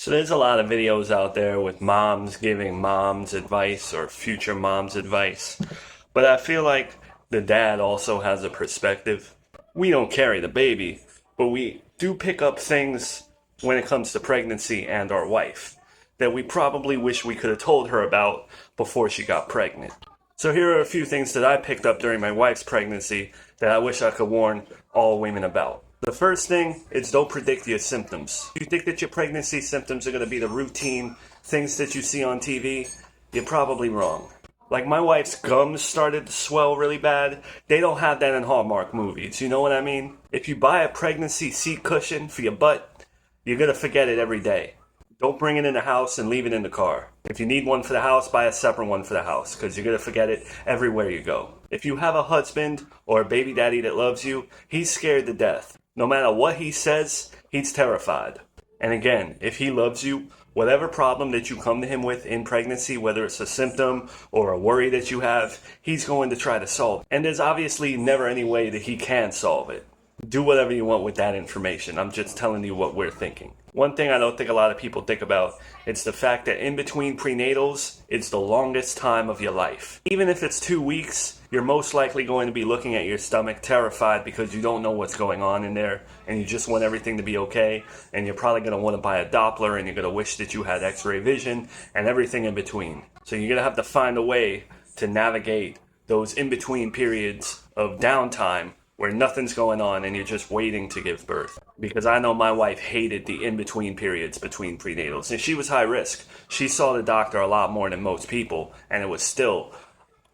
So there's a lot of videos out there with moms giving moms advice or future moms advice. But I feel like the dad also has a perspective. We don't carry the baby, but we do pick up things when it comes to pregnancy and our wife that we probably wish we could have told her about before she got pregnant. So here are a few things that I picked up during my wife's pregnancy that I wish I could warn all women about. The first thing is don't predict your symptoms. If you think that your pregnancy symptoms are going to be the routine things that you see on TV, you're probably wrong. Like my wife's gums started to swell really bad. They don't have that in Hallmark movies, you know what I mean? If you buy a pregnancy seat cushion for your butt, you're going to forget it every day. Don't bring it in the house and leave it in the car. If you need one for the house, buy a separate one for the house, because you're going to forget it everywhere you go. If you have a husband or a baby daddy that loves you, he's scared to death. No matter what he says, he's terrified. And again, if he loves you, whatever problem that you come to him with in pregnancy, whether it's a symptom or a worry that you have, he's going to try to solve it. And there's obviously never any way that he can solve it. Do whatever you want with that information. I'm just telling you what we're thinking. One thing I don't think a lot of people think about, it's the fact that in between prenatals, it's the longest time of your life. Even if it's 2 weeks, you're most likely going to be looking at your stomach terrified because you don't know what's going on in there and you just want everything to be okay, and you're probably going to want to buy a Doppler and you're going to wish that you had x-ray vision and everything in between. So you're going to have to find a way to navigate those in-between periods of downtime where nothing's going on and you're just waiting to give birth. Because I know my wife hated the in-between periods between prenatals. And she was high risk. She saw the doctor a lot more than most people, and it was still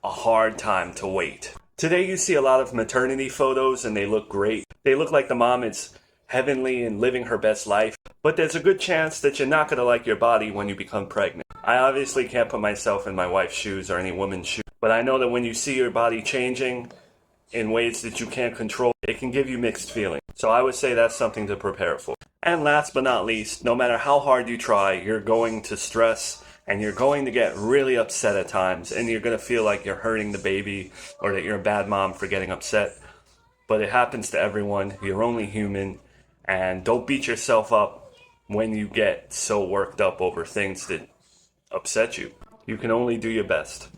a hard time to wait. Today you see a lot of maternity photos and they look great. They look like the mom is heavenly and living her best life. But there's a good chance that you're not going to like your body when you become pregnant. I obviously can't put myself in my wife's shoes or any woman's shoes. But I know that when you see your body changing in ways that you can't control, it can give you mixed feelings. So I would say that's something to prepare for. And last but not least, no matter how hard you try, you're going to stress and you're going to get really upset at times, and you're going to feel like you're hurting the baby or that you're a bad mom for getting upset. But it happens to everyone. You're only human, and don't beat yourself up when you get so worked up over things that upset you. You can only do your best.